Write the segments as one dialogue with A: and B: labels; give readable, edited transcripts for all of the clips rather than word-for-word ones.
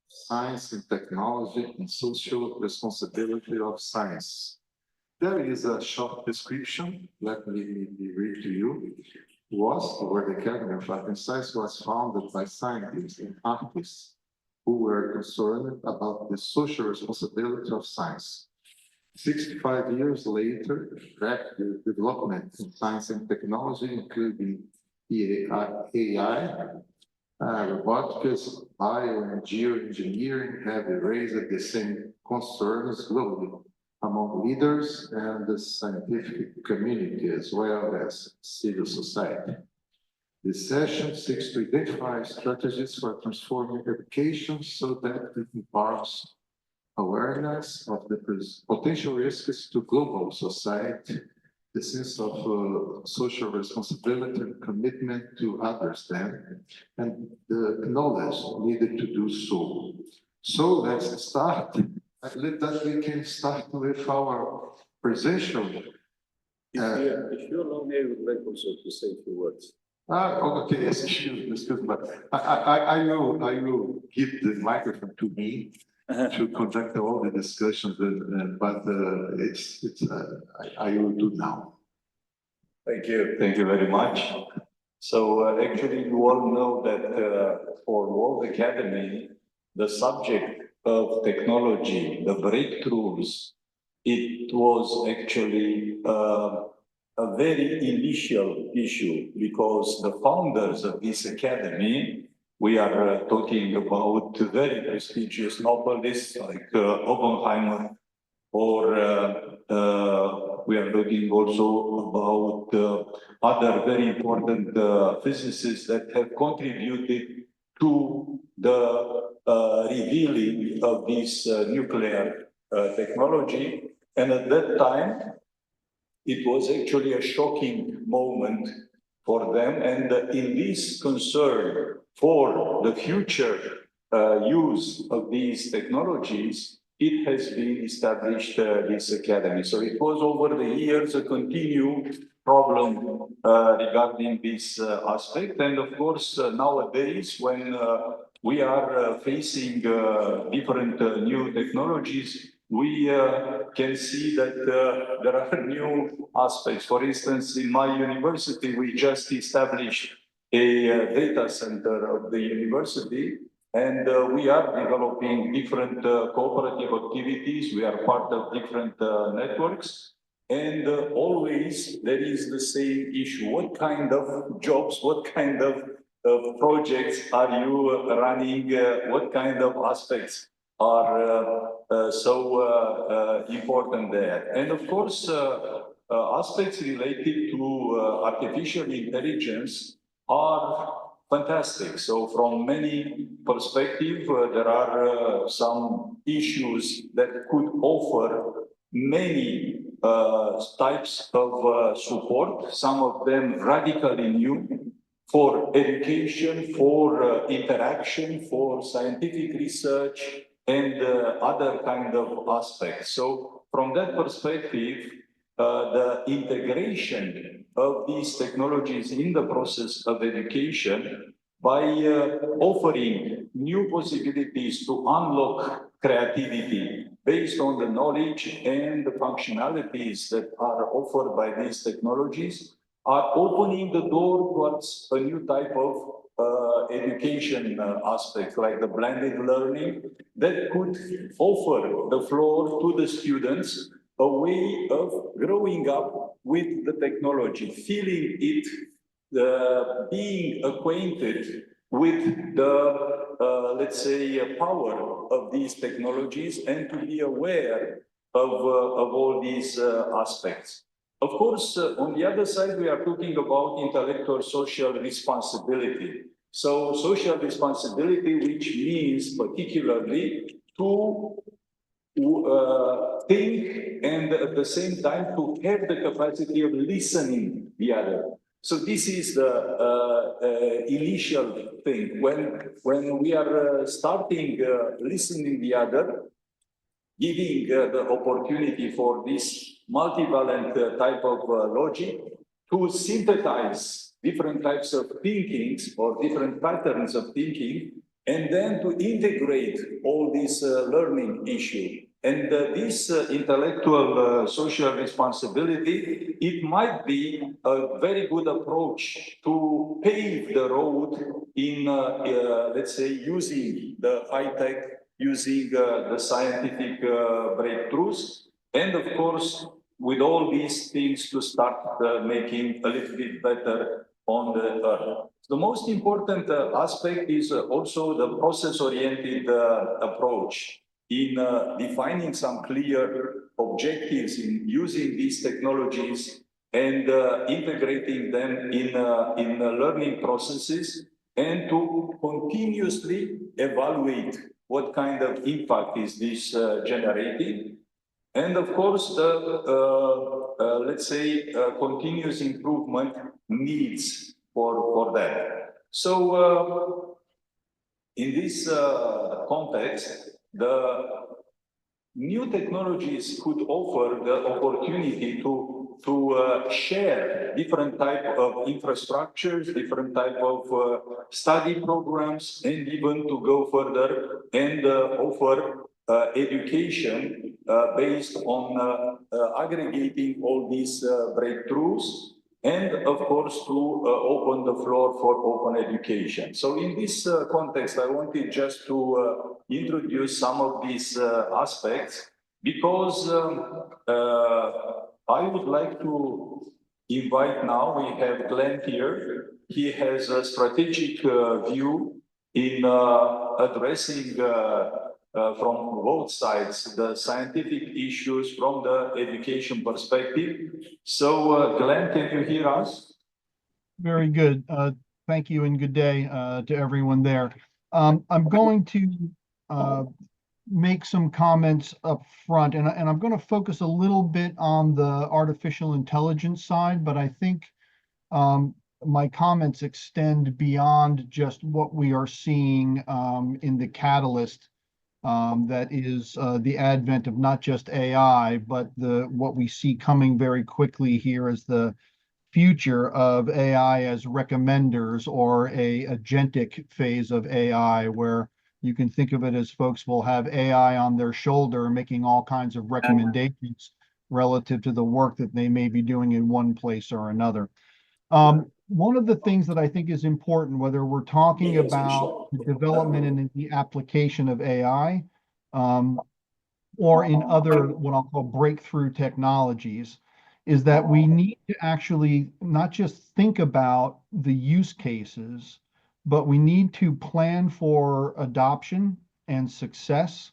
A: Science and technology and social responsibility of science. There is a short description. Let me read to you. WAAS, the World Academy of Art and Science, was founded by scientists and artists who were concerned about the social responsibility of science. 65 years later, rapid development in science and technology, including AI, robotics, bio and geoengineering, have raised the same concerns globally among leaders and the scientific community, as well as civil society. This session seeks to identify strategies for transforming education so that it imparts awareness of the potential risks to global society, the sense of social responsibility and commitment to understand, and the knowledge needed to do so. So let's start. That we can start with our presentation.
B: If you allow me, I would like also to say a few words.
A: Okay, excuse me. I will give the microphone to me to conduct all the discussions, but I will do now.
B: Thank you very much. So actually, you all know that for World Academy, the subject of technology, the breakthroughs, it was actually a very initial issue, because the founders of this academy, we are talking about very prestigious Nobelists like Oppenheimer, or we are talking also about other very important physicists that have contributed to the revealing of this nuclear technology. And at that time, it was actually a shocking moment for them. And in this concern for the future use of these technologies, it has been established this academy. So it was over the years a continued problem regarding this aspect. And of course, nowadays, when we are facing different new technologies, we can see that there are new aspects. For instance, in my university, we just established a data center of the university, and we are developing different cooperative activities. We are part of different networks, and always there is the same issue. What kind of jobs, what kind of projects are you running? What kind of aspects are so important there? And of course, aspects related to artificial intelligence are fantastic. So from many perspectives, there are some issues that could offer many types of support, some of them radically new, for education, for interaction, for scientific research, and other kind of aspects. So from that perspective, the integration of these technologies in the process of education by offering new possibilities to unlock creativity based on the knowledge and the functionalities that are offered by these technologies are opening the door towards a new type of education aspect, like the blended learning, that could offer the floor to the students a way of growing up with the technology, feeling it, being acquainted with the, let's say, power of these technologies, and to be aware of all these aspects. Of course, on the other side, we are talking about intellectual social responsibility. So social responsibility, which means particularly to think, and at the same time to have the capacity of listening the other. So this is the initial thing. When we are starting listening the other, giving the opportunity for this multivalent type of logic to synthesize different types of thinkings or different patterns of thinking, and then to integrate all these learning issues. And this intellectual social responsibility, it might be a very good approach to pave the road in, let's say, using the high tech, using the scientific breakthroughs, and of course, with all these things to start making a little bit better on the earth. The most important aspect is also the process-oriented approach in defining some clear objectives in using these technologies and integrating them in learning processes, and to continuously evaluate what kind of impact is this generating. And of course, the, let's say, continuous improvement needs for that. So in this context, the new technologies could offer the opportunity to share different type of infrastructures, different type of study programs, and even to go further and offer education based on aggregating all these breakthroughs, and of course to open the floor for open education. So in this context, I wanted just to introduce some of these aspects, because I would like to invite now, we have Glenn here. He has a strategic view in addressing from both sides the scientific issues from the education perspective. So Glenn, can you hear us?
C: Very good. Thank you and good day to everyone there. I'm going to make some comments up front, and I'm going to focus a little bit on the artificial intelligence side, but I think my comments extend beyond just what we are seeing in the catalyst. That is the advent of not just AI, but what we see coming very quickly here as the future of AI as recommenders, or a agentic phase of AI, where you can think of it as folks will have AI on their shoulder making all kinds of recommendations relative to the work that they may be doing in one place or another. One of the things that I think is important, whether we're talking about the development and the application of AI, or in other, what I'll call breakthrough technologies, is that we need to actually not just think about the use cases, but we need to plan for adoption and success,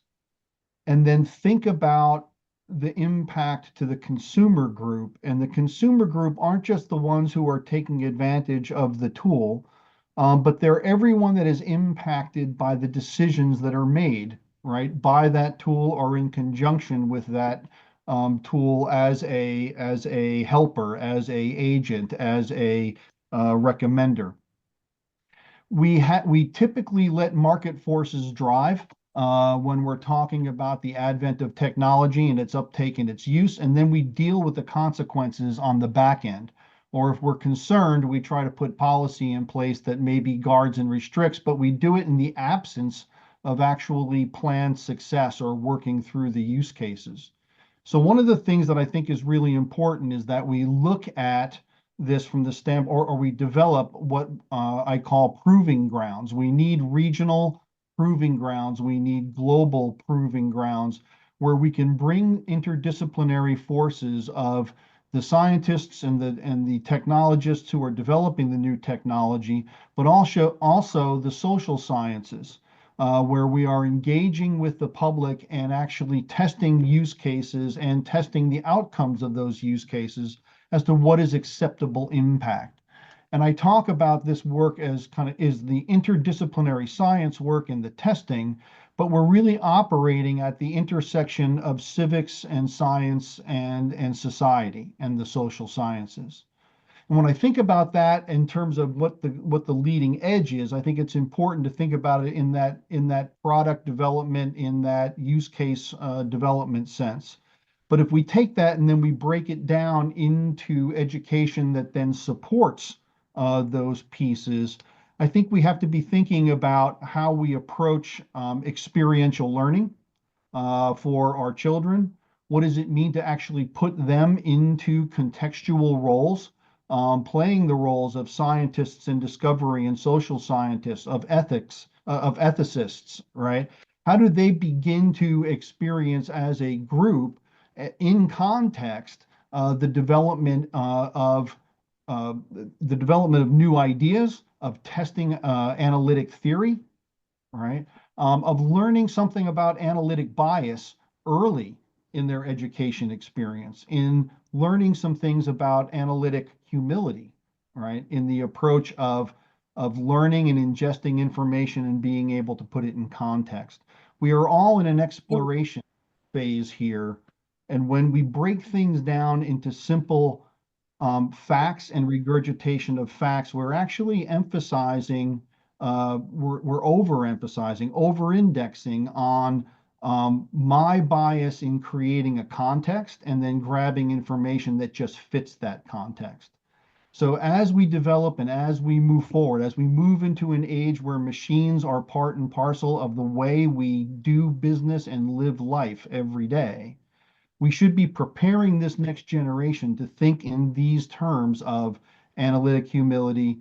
C: and then think about the impact to the consumer group. And the consumer group aren't just the ones who are taking advantage of the tool, but they're everyone that is impacted by the decisions that are made, right, by that tool or in conjunction with that tool as a helper, as a agent, as a recommender. We typically let market forces drive when we're talking about the advent of technology and its uptake and its use, and then we deal with the consequences on the back end. Or if we're concerned, we try to put policy in place that maybe guards and restricts, but we do it in the absence of actually planned success or working through the use cases. So one of the things that I think is really important is that we look at this from the standpoint, or we develop what I call proving grounds. We need regional proving grounds. We need global proving grounds where we can bring interdisciplinary forces of the scientists and the technologists who are developing the new technology, but also the social sciences, where we are engaging with the public and actually testing use cases and testing the outcomes of those use cases as to what is acceptable impact. And I talk about this work as is the interdisciplinary science work and the testing, but we're really operating at the intersection of civics and science and society and the social sciences. And when I think about that in terms of what the leading edge is, I think it's important to think about it in that product development, in that use case development sense. But if we take that and then we break it down into education that then supports those pieces, I think we have to be thinking about how we approach experiential learning for our children. What does it mean to actually put them into contextual roles, playing the roles of scientists in discovery and social scientists, of ethics, of ethicists, right? How do they begin to experience as a group in context the development of new ideas, of testing analytic theory, right? Of learning something about analytic bias early in their education experience, in learning some things about analytic humility, right? In the approach of learning and ingesting information and being able to put it in context. We are all in an exploration phase here. And when we break things down into simple facts and regurgitation of facts, we're actually emphasizing, we're overemphasizing, over-indexing on my bias in creating a context and then grabbing information that just fits that context. So as we develop and as we move forward, as we move into an age where machines are part and parcel of the way we do business and live life every day, we should be preparing this next generation to think in these terms of analytic humility,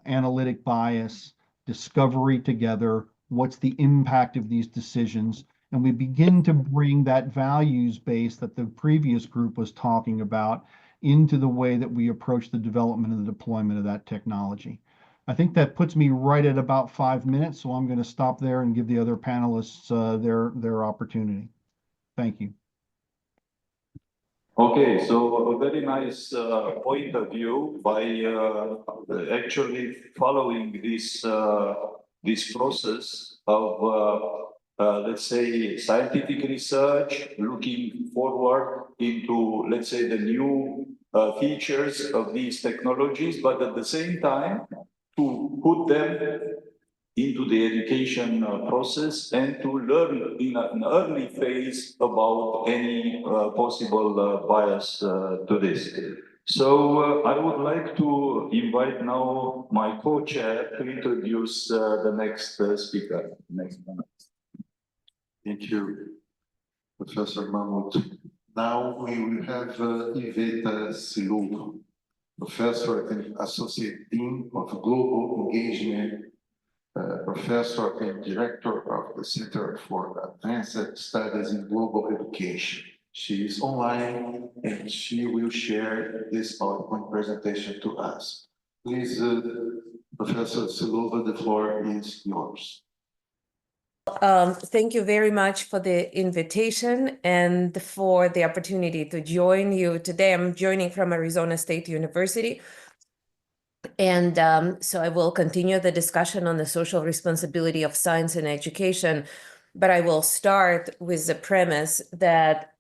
C: analytic bias, discovery together, what's the impact of these decisions, and we begin to bring that values base that the previous group was talking about into the way that we approach the development and the deployment of that technology. I think that puts me right at about 5 minutes, so I'm going to stop there and give the other panelists their opportunity. Thank you.
B: Okay, so a very nice point of view by actually following this process of let's say scientific research, looking forward into, let's say, the new features of these technologies, but at the same time to put them into the education process and to learn in an early phase about any possible bias to this. So I would like to invite now my co-chair to introduce the next speaker. Next one.
A: Thank you, Professor MAMUT. Now we will have Iveta SILOVA, Professor and Associate Dean of Global Engagement, Professor and Director of the Center for Advanced Studies in Global Education. She is online and she will share this PowerPoint presentation to us. Please, Professor SILOVA, the floor is yours.
D: Thank you very much for the invitation and for the opportunity to join you today. I'm joining from Arizona State University. And so I will continue the discussion on the social responsibility of science and education, but I will start with the premise that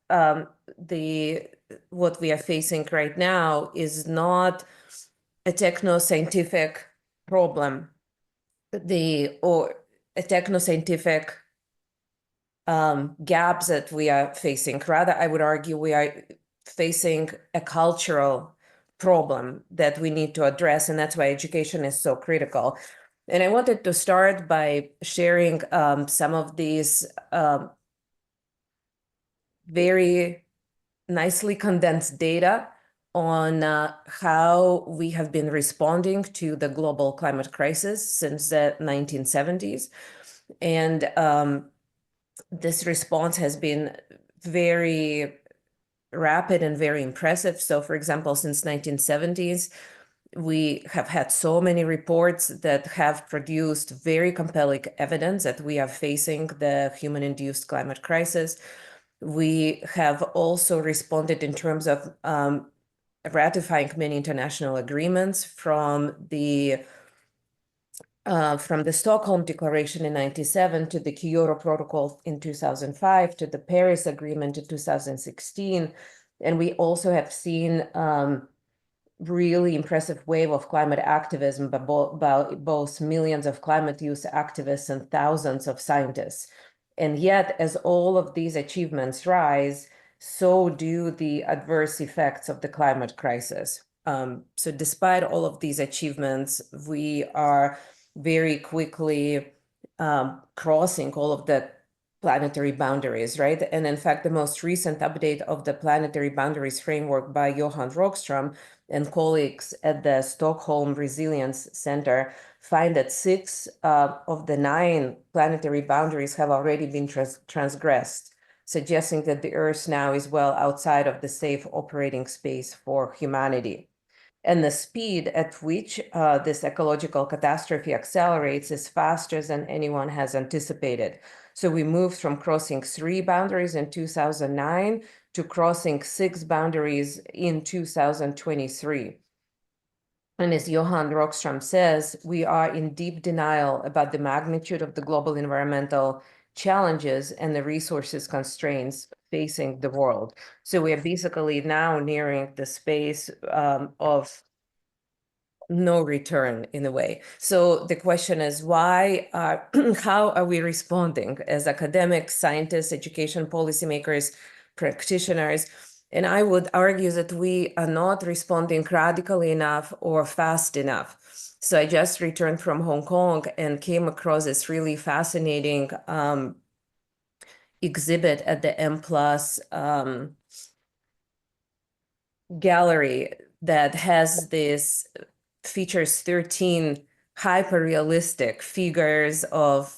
D: what we are facing right now is not a techno-scientific problem, or a techno-scientific gaps that we are facing. Rather, I would argue we are facing a cultural problem that we need to address, and that's why education is so critical. And I wanted to start by sharing some of these very nicely condensed data on how we have been responding to the global climate crisis since the 1970s. And this response has been very rapid and very impressive. So, for example, since 1970s, we have had so many reports that have produced very compelling evidence that we are facing the human-induced climate crisis. We have also responded in terms of ratifying many international agreements from the Stockholm Declaration in 1997 to the Kyoto Protocol in 2005 to the Paris Agreement in 2016. And we also have seen really impressive wave of climate activism by both millions of climate youth activists and thousands of scientists. And yet, as all of these achievements rise, so do the adverse effects of the climate crisis. So despite all of these achievements, we are very quickly crossing all of the planetary boundaries, right? And in fact, the most recent update of the planetary boundaries framework by Johan Rockström and colleagues at the Stockholm Resilience Center find that 6 of the 9 planetary boundaries have already been transgressed, suggesting that the Earth now is well outside of the safe operating space for humanity. And the speed at which this ecological catastrophe accelerates is faster than anyone has anticipated. So we moved from crossing 3 boundaries in 2009 to crossing 6 boundaries in 2023. And as Johan Rockström says, we are in deep denial about the magnitude of the global environmental challenges and the resources constraints facing the world. So we are basically now nearing the space of no return in a way. So the question is why, how are we responding as academics, scientists, education policymakers, practitioners? And I would argue that we are not responding radically enough or fast enough. So I just returned from Hong Kong and came across this really fascinating exhibit at the M+ gallery that has this features 13 hyper-realistic figures of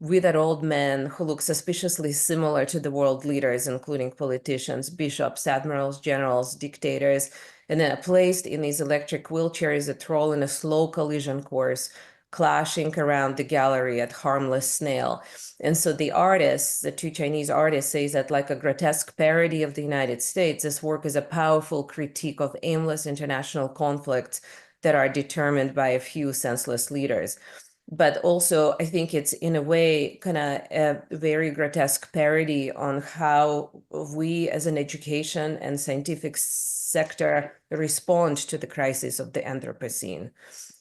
D: withered old men who look suspiciously similar to the world leaders, including politicians, bishops, admirals, generals, dictators, and then placed in these electric wheelchairs that roll in a slow collision course, clashing around the gallery at harmless snail. And so the artists, the 2 Chinese artists, say that like a grotesque parody of the United States, this work is a powerful critique of aimless international conflicts that are determined by a few senseless leaders. But also, I think it's in a way kind of a very grotesque parody on how we as an education and scientific sector respond to the crisis of the Anthropocene.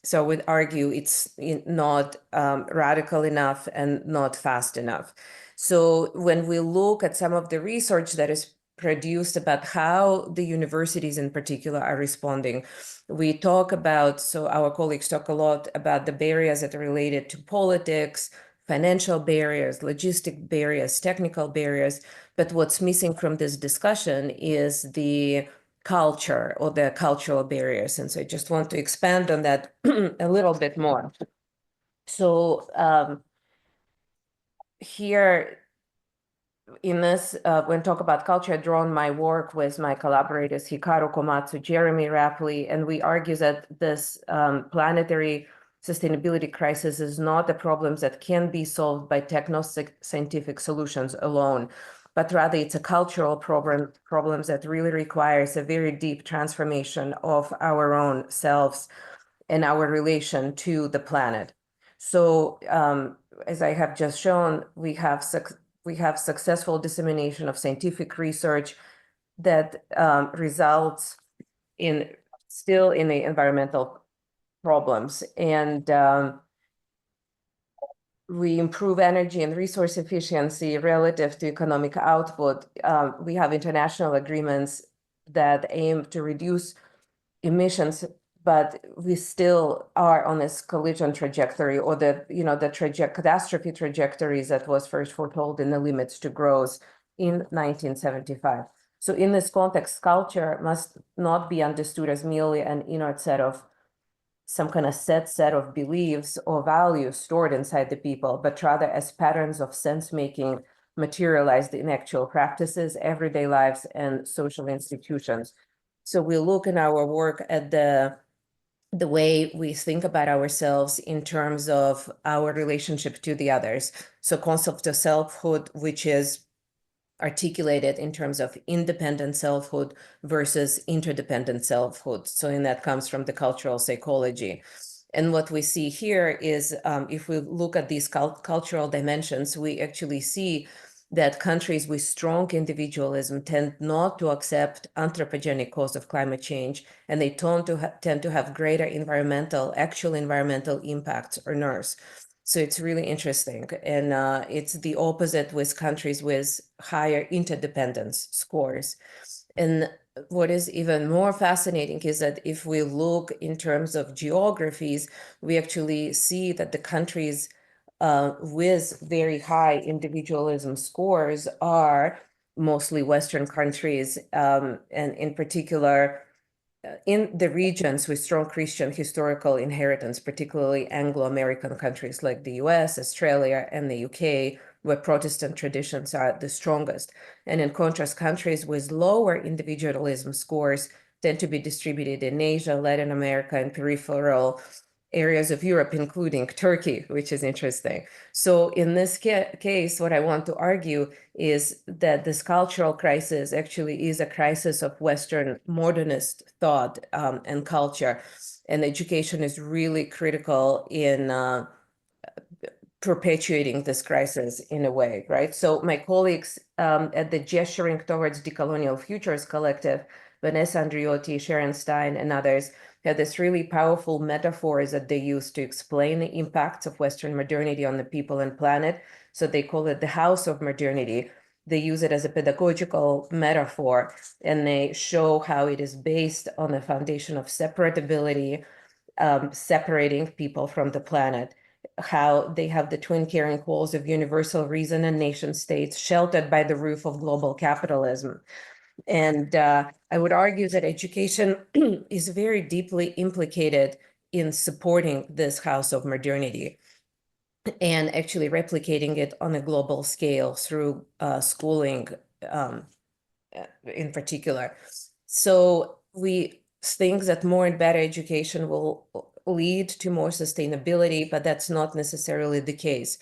D: So I would argue it's not radical enough and not fast enough. So when we look at some of the research that is produced about how the universities in particular are responding, we talk about, so our colleagues talk a lot about the barriers that are related to politics, financial barriers, logistic barriers, technical barriers. But what's missing from this discussion is the culture or the cultural barriers. And so I just want to expand on that a little bit more. So here in this, when talk about culture, I've drawn my work with my collaborators, Hikaru Komatsu, Jeremy Rapley, and we argue that this planetary sustainability crisis is not a problem that can be solved by techno-scientific solutions alone, but rather it's a cultural problem that really requires a very deep transformation of our own selves and our relation to the planet. So as I have just shown, we have successful dissemination of scientific research that results in still in the environmental problems. And we improve energy and resource efficiency relative to economic output. We have international agreements that aim to reduce emissions, but we still are on this collision trajectory, or the catastrophe trajectories that was first foretold in the Limits to Growth in 1975. So in this context, culture must not be understood as merely an inert set of some kind of set of beliefs or values stored inside the people, but rather as patterns of sense-making materialized in actual practices, everyday lives, and social institutions. So we look in our work at the way we think about ourselves in terms of our relationship to the others. So concept of selfhood, which is articulated in terms of independent selfhood versus interdependent selfhood. So and that comes from the cultural psychology. And what we see here is if we look at these cultural dimensions, we actually see that countries with strong individualism tend not to accept anthropogenic cause of climate change, and they tend to have greater actual environmental impacts or NERS. So it's really interesting. And it's the opposite with countries with higher interdependence scores. And what is even more fascinating is that if we look in terms of geographies, we actually see that the countries with very high individualism scores are mostly Western countries, and in particular, in the regions with strong Christian historical inheritance, particularly Anglo-American countries like the US, Australia, and the UK, where Protestant traditions are the strongest. And in contrast, countries with lower individualism scores tend to be distributed in Asia, Latin America, and peripheral areas of Europe, including Turkey, which is interesting. So in this case, what I want to argue is that this cultural crisis actually is a crisis of Western modernist thought and culture. And education is really critical in perpetuating this crisis in a way, right? So my colleagues at the Gesturing Towards Decolonial Futures Collective, Vanessa Andriotti, Sharon Stein, and others, had this really powerful metaphors that they use to explain the impacts of Western modernity on the people and planet. So they call it the house of modernity. They use it as a pedagogical metaphor, and they show how it is based on the foundation of separatability, separating people from the planet, how they have the twin caring walls of universal reason and nation states sheltered by the roof of global capitalism. And I would argue that education is very deeply implicated in supporting this house of modernity and actually replicating it on a global scale through schooling in particular. So we think that more and better education will lead to more sustainability, but that's not necessarily the case.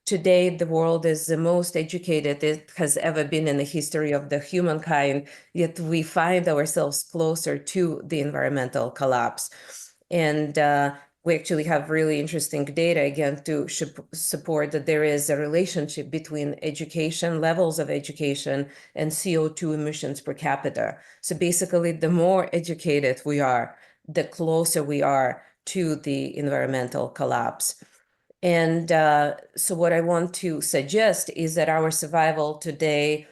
D: Today, the world is the most educated it has ever been in the history of the humankind, yet we find ourselves closer to the environmental collapse. And we actually have really interesting data, again, to support that there is a relationship between education, levels of education, and CO2 emissions per capita. So basically, the more educated we are, the closer we are to the environmental collapse. And so what I want to suggest is that our survival today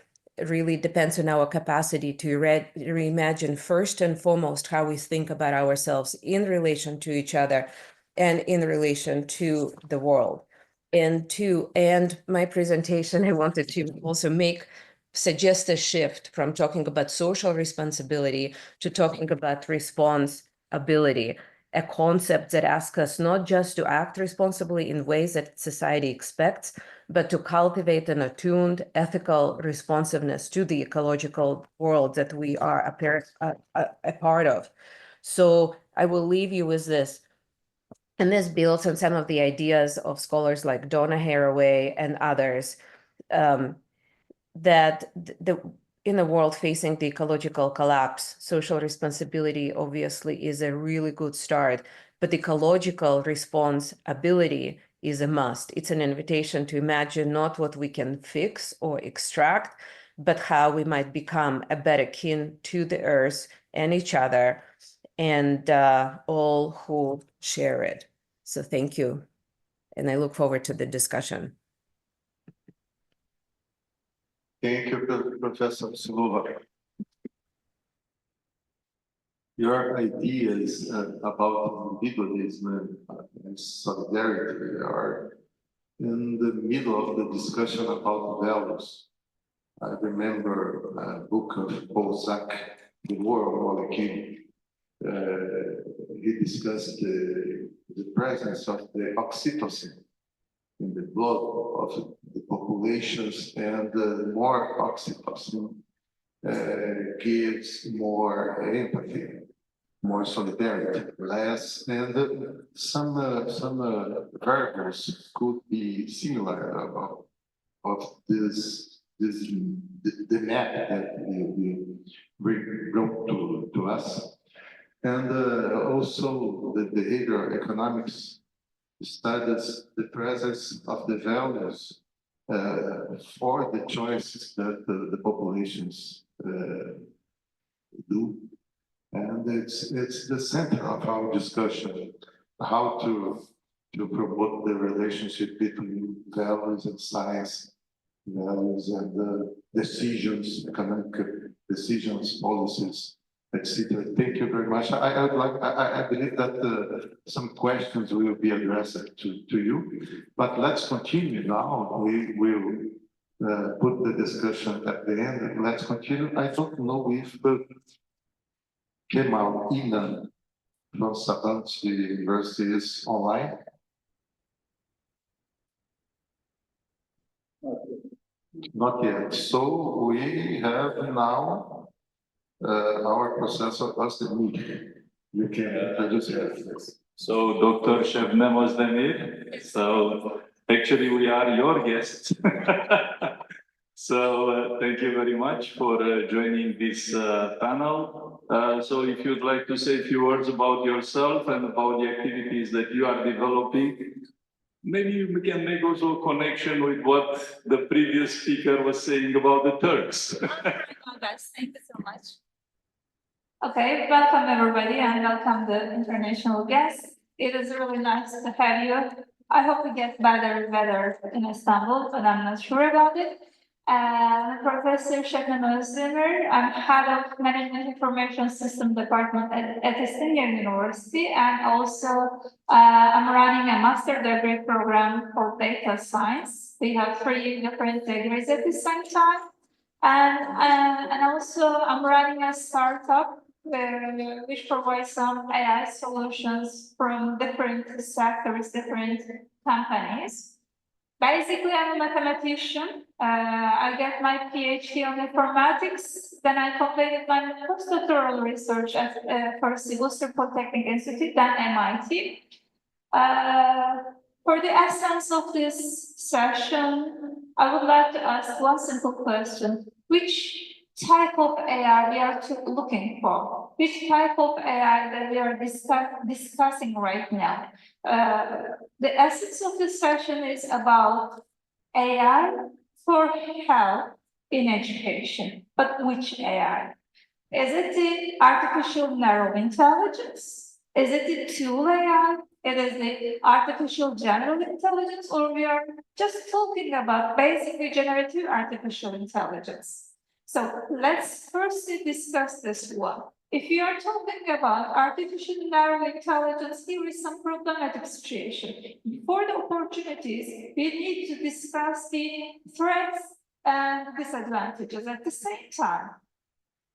D: really depends on our capacity to reimagine first and foremost how we think about ourselves in relation to each other and in relation to the world. And to end my presentation, I wanted to also suggest a shift from talking about social responsibility to talking about responsibility, a concept that asks us not just to act responsibly in ways that society expects, but to cultivate an attuned, ethical responsiveness to the ecological world that we are a part of. So I will leave you with this. And this builds on some of the ideas of scholars like Donna Haraway and others, that in a world facing the ecological collapse, social responsibility obviously is a really good start, but ecological responsibility is a must. It's an invitation to imagine not what we can fix or extract, but how we might become a better kin to the earth and each other and all who share it. So thank you. And I look forward to the discussion.
A: Thank you, Professor SILOVA. Your ideas about individualism and solidarity are in the middle of the discussion about values. I remember a book of Balzac, The War of Molecule. He discussed the presence of the oxytocin in the blood of the populations, and more oxytocin gives more empathy, more solidarity, less, and some variables could be similar of the map that you brought to us, and also the behavioral economics studies the presence of the values for the choices that the populations do. And it's the center of our discussion, how to promote the relationship between values and science, values and decisions, economic decisions, policies, etc. Thank you very much. I believe that some questions will be addressed to you, but let's continue now. We will put the discussion at the end, and let's continue. I don't know if Kemal Inan from Sabancı University is online. Not yet. So we have now our professor ÖZDEMIR. You can introduce yourself.
B: So Dr. Şebnem ÖZDEMIR. So actually we are your guests. So thank you very much for joining this panel. So if you'd like to say a few words about yourself and about the activities that you are developing, maybe we can make also a connection with what the previous speaker was saying about the Turks.
E: Thank you so much. Okay, welcome everybody and welcome the international guests. It is really nice to have you. I hope we get better weather in Istanbul, but I'm not sure about it. Professor Şebnem ÖZDEMIR, I'm head of Management Information System Department at Istinye University, and also I'm running a master degree program for data science. We have 3 different degrees at the same time, and also I'm running a startup which provides some AI solutions from different sectors, different companies. Basically, I'm a mathematician. I got my PhD on informatics. Then I completed my postdoctoral research at first Worcester Polytechnic Institute, then MIT. For the essence of this session, I would like to ask one simple question. Which type of AI we are looking for? Which type of AI that we are discussing right now? The essence of this session is about AI for help in education. But which AI? Is it the artificial narrow intelligence? Is it the tool AI? It is the artificial general intelligence, or we are just talking about basically generative artificial intelligence? So let's firstly discuss this one. If you are talking about artificial narrow intelligence, here is some problematic situation. For the opportunities, we need to discuss the threats and disadvantages at the same time.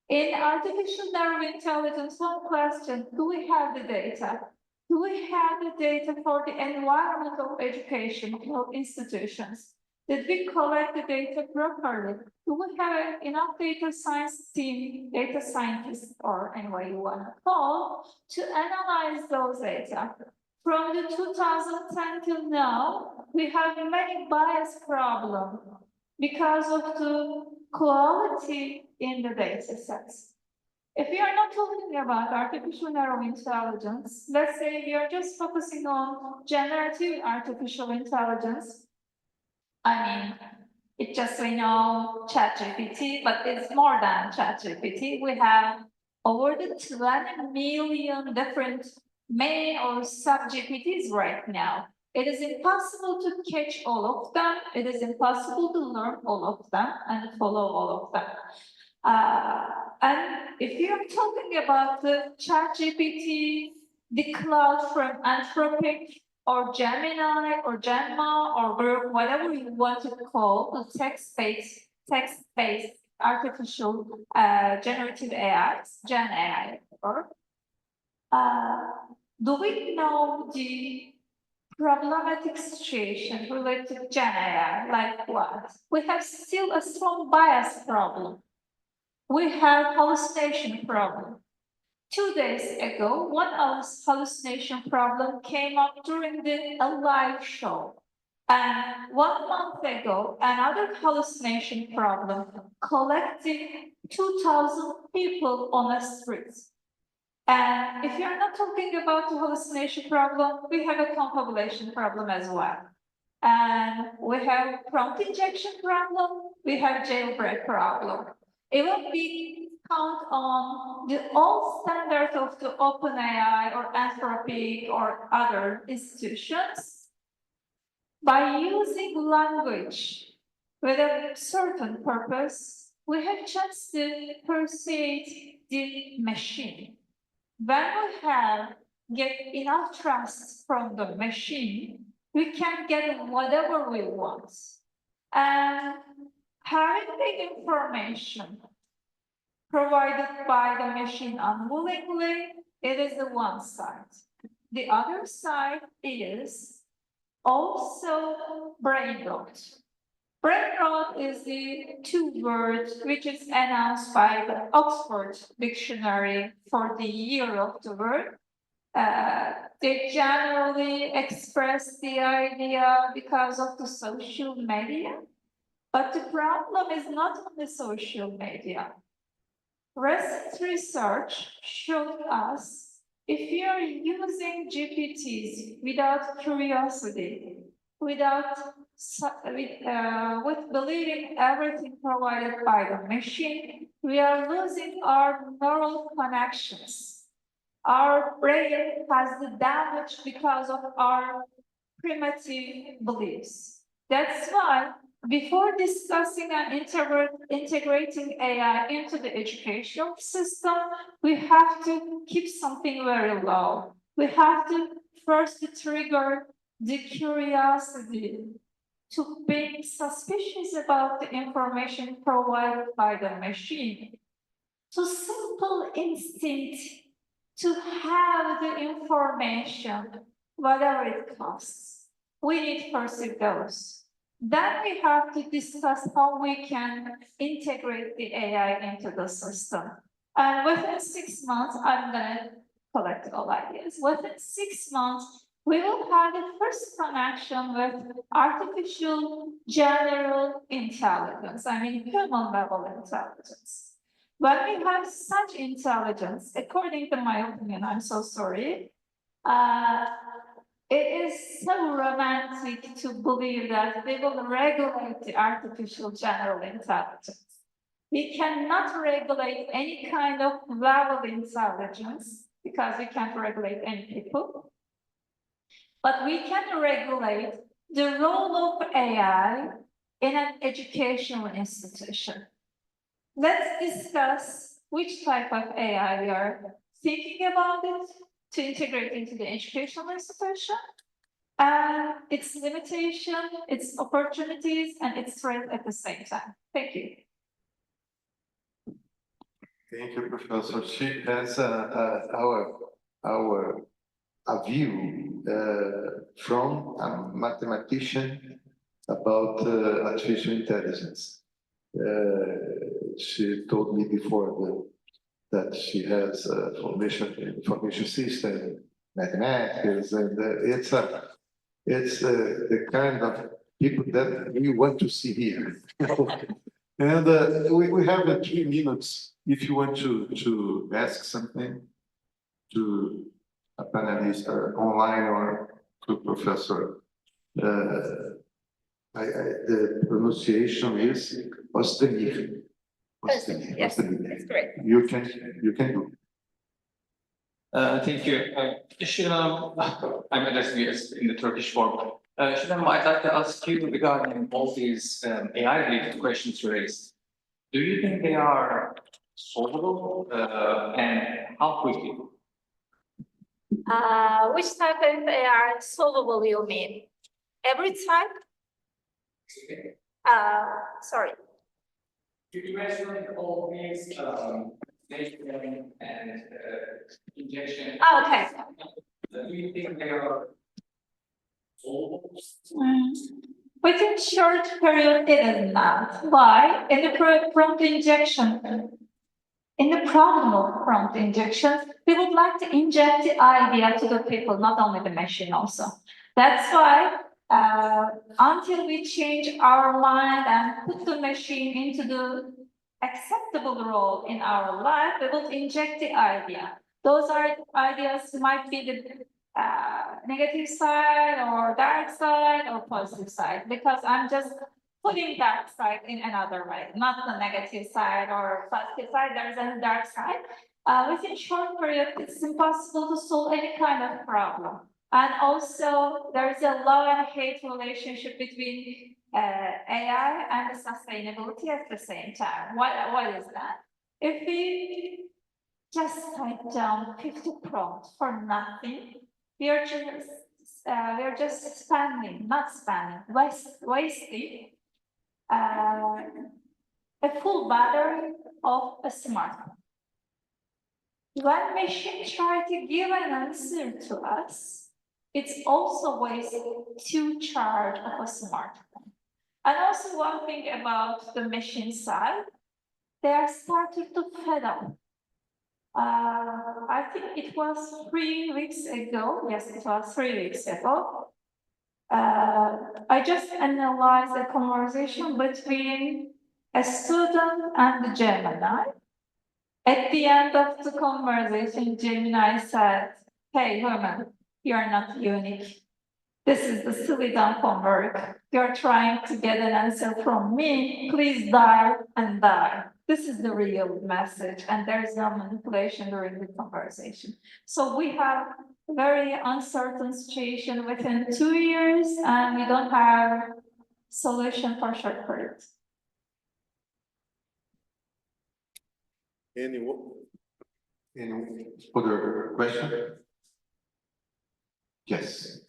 E: In artificial narrow intelligence, one question, do we have the data? Do we have the data for the environment of educational institutions? Did we collect the data properly? Do we have enough data science team, data scientists, or any way you want to call, to analyze those data? From the 2010 till now, we have many bias problems because of the quality in the data sets. If we are not talking about artificial narrow intelligence, let's say we are just focusing on generative artificial intelligence. I mean, it's just we know ChatGPT, but it's more than ChatGPT. We have over the 20 million different main or sub-GPTs right now. It is impossible to catch all of them. It is impossible to learn all of them and follow all of them. And if you're talking about the ChatGPT, the cloud from Anthropic, or Gemini, or Gemma, or Group, whatever you want to call the text-based artificial generative AIs, Gen AI, or do we know the problematic situation related to Gen AI? Like what? We have still a strong bias problem. We have hallucination problem. 2 days ago, one hallucination problem came up during a live show. And 1 month ago, another hallucination problem collecting 2,000 people on a street. And if you're not talking about the hallucination problem, we have a confabulation problem as well. And we have prompt injection problem, we have jailbreak problem. Even we count on the old standard of the OpenAI or Anthropic or other institutions, by using language with a certain purpose, we have just to persuade the machine. When we get enough trust from the machine, we can get whatever we want. And having the information provided by the machine unwillingly, it is the one side. The other side is also brain rot. Brain rot is the two words which is announced by the Oxford Dictionary for the year of the word. They generally express the idea because of the social media, but the problem is not on the social media. Recent research showed us if you are using GPTs without curiosity, with believing everything provided by the machine, we are losing our neural connections. Our brain has the damage because of our primitive beliefs. That's why before discussing and integrating AI into the educational system, we have to keep something very low. We have to first trigger the curiosity to be suspicious about the information provided by the machine. So simple instinct to have the information, whatever it costs. We need first those. Then we have to discuss how we can integrate the AI into the system. And within 6 months, I'm gonna collect all ideas. Within 6 months, we will have the first connection with artificial general intelligence, I mean human level intelligence. When we have such intelligence, according to my opinion, I'm so sorry, it is so romantic to believe that we will regulate the artificial general intelligence. We cannot regulate any kind of level intelligence because we can't regulate any people. But we can regulate the role of AI in an educational institution. Let's discuss which type of AI we are thinking about it to integrate into the educational institution, and its limitation, its opportunities, and its threat at the same time. Thank you.
A: Thank you, Professor. She has a view from a mathematician about artificial intelligence. She told me before that she has information system, mathematics, and it's the kind of people that we want to see here. And we have 3 minutes if you want to ask something to a panelist or online or to Professor. The pronunciation is ÖZDEMIR.
E: Yes, that's great.
A: You can do.
F: Thank you. Şebnem, I'm addressing you in the Turkish form. Şebnem, I'd like to ask you regarding all these AI-related questions raised. Do you think they are solvable and how quickly?
E: Which type of AI solvable you mean? Every type? Sorry.
F: You mentioned all these nation and injection.
E: Oh, okay.
F: Do you think they are solvable?
E: Within short period, it is not. Why? In the prompt injection, in the problem of prompt injection, we would like to inject the idea to the people, not only the machine also. That's why until we change our mind and put the machine into the acceptable role in our life, we will inject the idea. Those ideas might be the negative side or dark side or positive side, because I'm just putting dark side in another way, not the negative side or positive side. There is a dark side. Within short period, it's impossible to solve any kind of problem. And also, there is a love and hate relationship between AI and sustainability at the same time. What is that? If we just type down 50 prompts for nothing, we are just spending, not spending, wasting a full battery of a smartphone. When machine try to give an answer to us, it's also wasting 2 charge of a smartphone. And also one thing about the machine side, they are starting to fed up. I think it was 3 weeks ago. Yes, it was 3 weeks ago. I just analyzed a conversation between a student and the Gemini. At the end of the conversation, Gemini said, "Hey, woman, you are not unique. This is the silly dumb homework. You're trying to get an answer from me. Please die and die." This is the real message, and there is no manipulation during the conversation. So we have a very uncertain situation within 2 years, and we don't have solution for short period.
A: Any other question? Yes.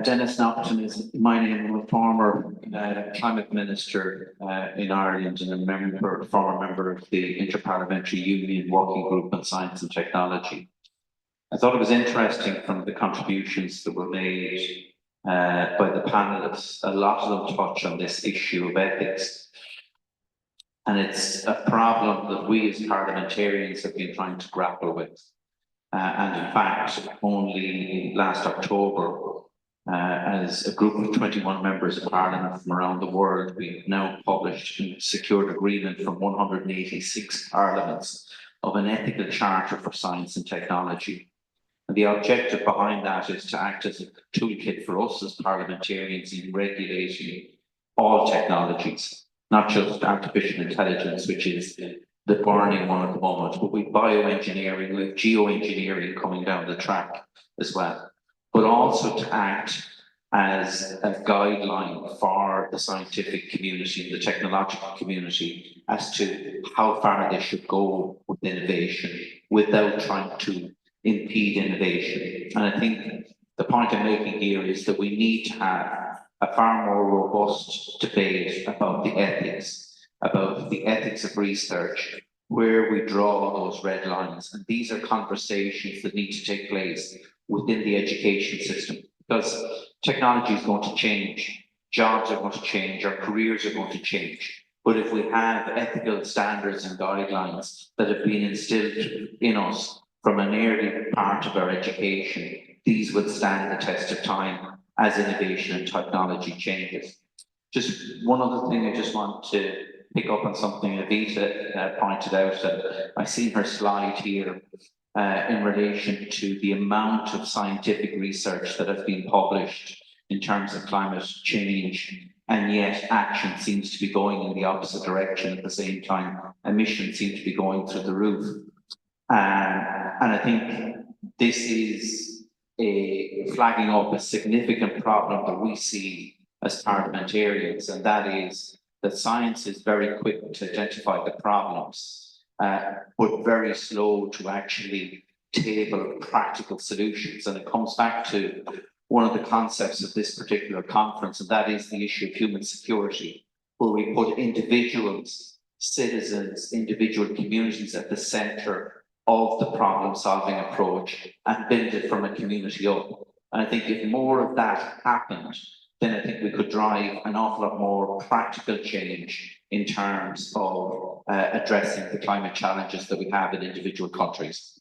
G: Dennis Nopton is my name. I'm a former climate minister in Ireland and a former member of the Interparliamentary Union Working Group on Science and Technology. I thought it was interesting from the contributions that were made by the panelists. A lot of them touch on this issue of ethics. And it's a problem that we as parliamentarians have been trying to grapple with. And in fact, only last October, as a group of 21 members of Parliament from around the world, we've now published and secured agreement from 186 parliaments of an ethical charter for science and technology. And the objective behind that is to act as a toolkit for us as parliamentarians in regulating all technologies, not just artificial intelligence, which is the burning one at the moment, but with bioengineering, with geoengineering coming down the track as well, but also to act as a guideline for the scientific community and the technological community as to how far they should go with innovation without trying to impede innovation. And I think the point I'm making here is that we need to have a far more robust debate about the ethics of research, where we draw those red lines. And these are conversations that need to take place within the education system, because technology is going to change, jobs are going to change, our careers are going to change. But if we have ethical standards and guidelines that have been instilled in us from an early part of our education, these would stand the test of time as innovation and technology changes. Just one other thing, I just want to pick up on something Iveta pointed out, and I see her slide here in relation to the amount of scientific research that has been published in terms of climate change, and yet action seems to be going in the opposite direction at the same time. Emissions seem to be going through the roof. And I think this is flagging up a significant problem that we see as parliamentarians, and that is that science is very quick to identify the problems, but very slow to actually table practical solutions. And it comes back to one of the concepts of this particular conference, and that is the issue of human security, where we put individuals, citizens, individual communities at the center of the problem-solving approach and build it from a community up. And I think if more of that happened, then I think we could drive an awful lot more practical change in terms of addressing the climate challenges that we have in individual countries.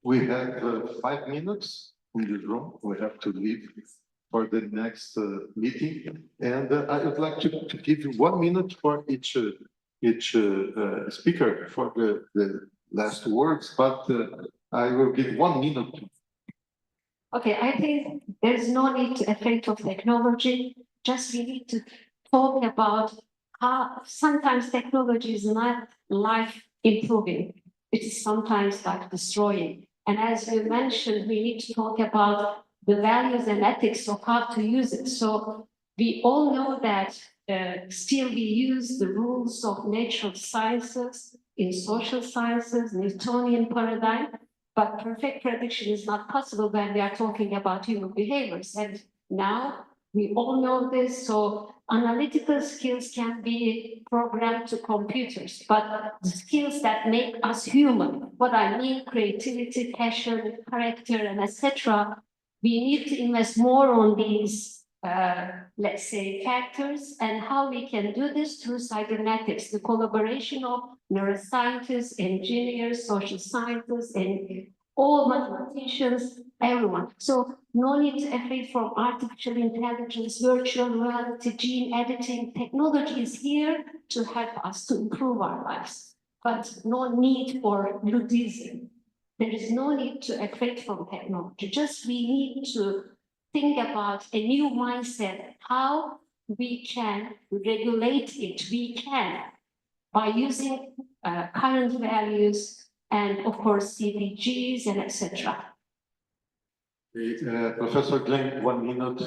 A: We have 5 minutes in this room. We have to leave for the next meeting. And I would like to give you 1 minute for each speaker for the last words, but I will give 1 minute.
H: Okay, I think there's no need to affect of technology. Just we need to talk about how sometimes technology is not life improving. it is sometimes like destroying. And as you mentioned, we need to talk about the values and ethics of how to use it. So we all know that still we use the rules of natural sciences in social sciences, Newtonian paradigm, but perfect prediction is not possible when we are talking about human behaviors. And now we all know this, so analytical skills can be programmed to computers, but the skills that make us human, what I mean, creativity, passion, character, and etc., we need to invest more on these, let's say, factors, and how we can do this through cybernetics, the collaboration of neuroscientists, engineers, social scientists, and all mathematicians, everyone. So no need to afraid from artificial intelligence, virtual reality, gene editing. Technology is here to help us to improve our lives, but no need for nudism. There is no need to afraid from technology. Just we need to think about a new mindset, how we can regulate it. We can by using current values and of course CDGs and etc.
A: Professor Glenn, 1 minute.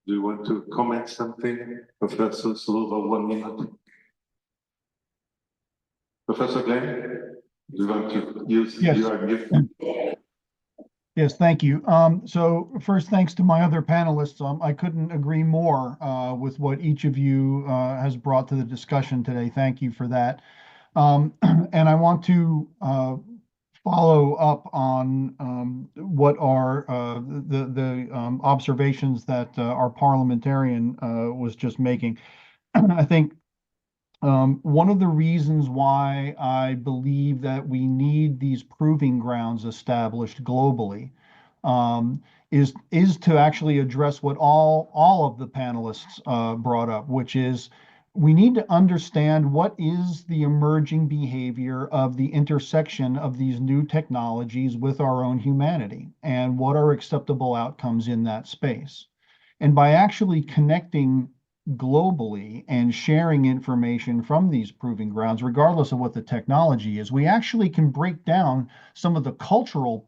A: Do you want to comment something? Professor SILOVA, 1 minute. Professor Glenn, do you want to use your mute?
C: Yes, thank you. So first, thanks to my other panelists. I couldn't agree more with what each of you has brought to the discussion today. Thank you for that. And I want to follow up on what are the observations that our parliamentarian was just making. I think one of the reasons why I believe that we need these proving grounds established globally is to actually address what all of the panelists brought up, which is we need to understand what is the emerging behavior of the intersection of these new technologies with our own humanity and what are acceptable outcomes in that space. And by actually connecting globally and sharing information from these proving grounds, regardless of what the technology is, we actually can break down some of the cultural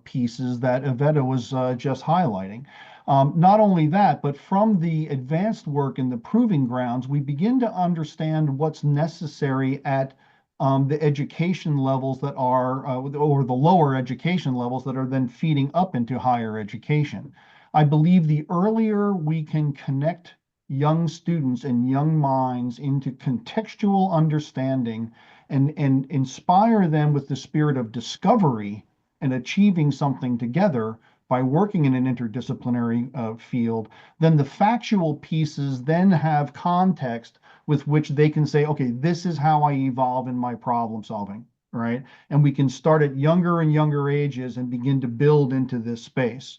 C: pieces that Iveta was just highlighting. Not only that, but from the advanced work in the proving grounds, we begin to understand what's necessary at the education levels that are, or the lower education levels that are then feeding up into higher education. I believe the earlier we can connect young students and young minds into contextual understanding and inspire them with the spirit of discovery and achieving something together by working in an interdisciplinary field, then the factual pieces then have context with which they can say, okay, this is how I evolve in my problem solving, right? And we can start at younger and younger ages and begin to build into this space.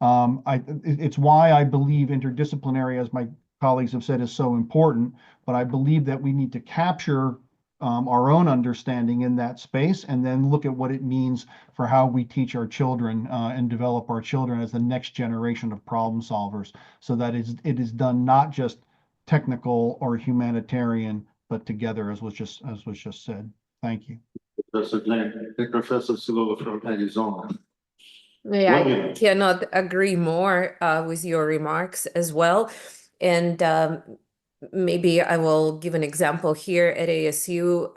C: It's why I believe interdisciplinary, as my colleagues have said, is so important, but I believe that we need to capture our own understanding in that space and then look at what it means for how we teach our children and develop our children as the next generation of problem solvers, so that it is done not just technical or humanitarian, but together, as was just said. Thank you.
A: Professor Glenn, and Professor SILOVA from Arizona.
D: I cannot agree more with your remarks as well. And maybe I will give an example here at ASU,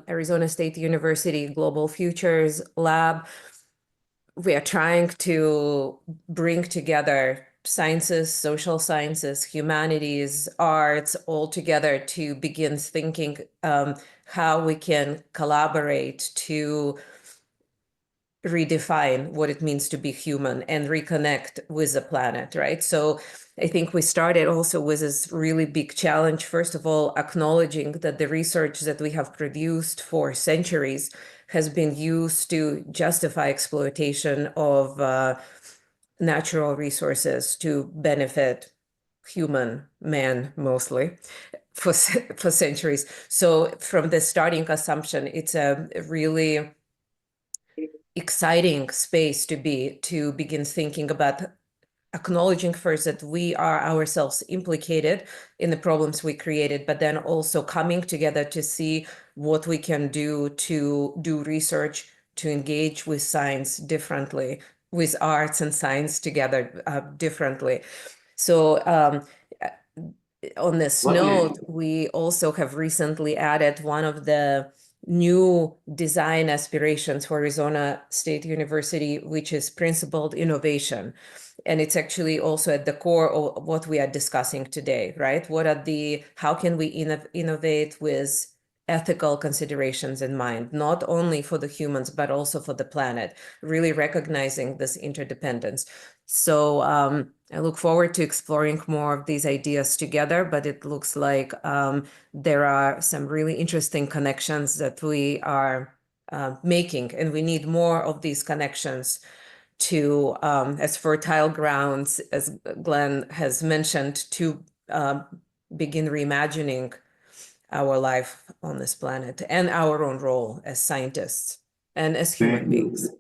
D: Arizona State University Global Futures Lab. We are trying to bring together sciences, social sciences, humanities, arts, all together to begin thinking how we can collaborate to redefine what it means to be human and reconnect with the planet, right? So I think we started also with this really big challenge, first of all, acknowledging that the research that we have produced for centuries has been used to justify exploitation of natural resources to benefit human man mostly for centuries. So from the starting assumption, it's a really exciting space to begin thinking about acknowledging first that we are ourselves implicated in the problems we created, but then also coming together to see what we can do to do research, to engage with science differently, with arts and science together differently. So on this note, we also have recently added one of the new design aspirations for Arizona State University, which is principled innovation. And it's actually also at the core of what we are discussing today, right? How can we innovate with ethical considerations in mind, not only for the humans, but also for the planet, really recognizing this interdependence. So I look forward to exploring more of these ideas together, but it looks like there are some really interesting connections that we are making, and we need more of these connections to, as fertile grounds, as Glenn has mentioned, to begin reimagining our life on this planet and our own role as scientists and as human beings.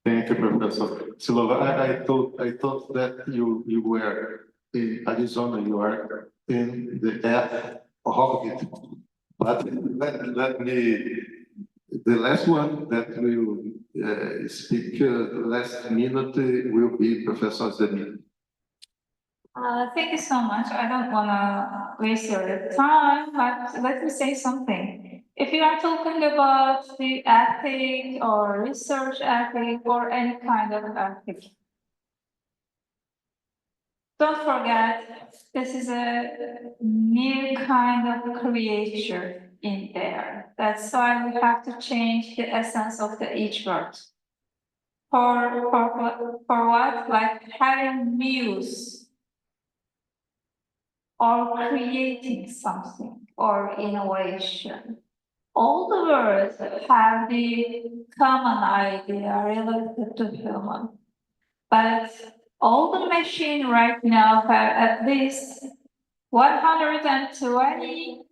A: Thank you, Professor SILOVA. I thought that you were in Arizona, you are in the F of it. But let me, the last one that will speak last minute will be Professor Şebnem.
E: Thank you so much. I don't want to waste your time, but let me say something. If you are talking about the ethic or research ethic or any kind of ethic, don't forget this is a new kind of creature in there. That's why we have to change the essence of each word. For what? Like having muse, or creating something, or innovation. All the words have the common idea related to human. But all the machine right now have at least 120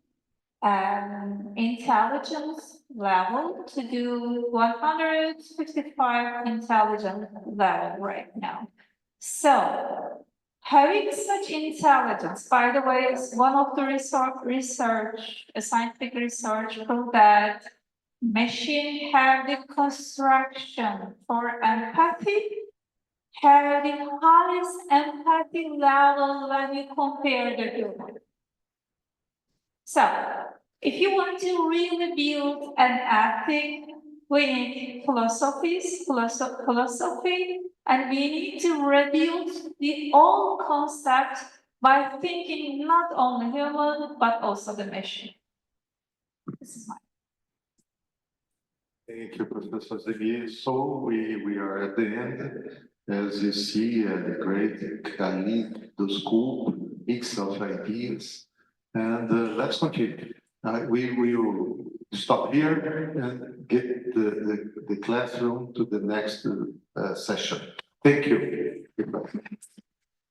E: intelligence level to do 155 intelligence level right now. So having such intelligence, by the way, is one of the scientific research proved that machine have the construction for empathy, have the highest empathy level when you compare the human. So, if you want to really build an ethic, we need philosophy, and we need to rebuild the old concept by thinking not only human, but also the machine. This is my.
A: Thank you, Professor Şebnem. So we are at the end. As you see, a great colleague, the school, mix of ideas. And let's continue. We will stop here and get the classroom to the next session. Thank you.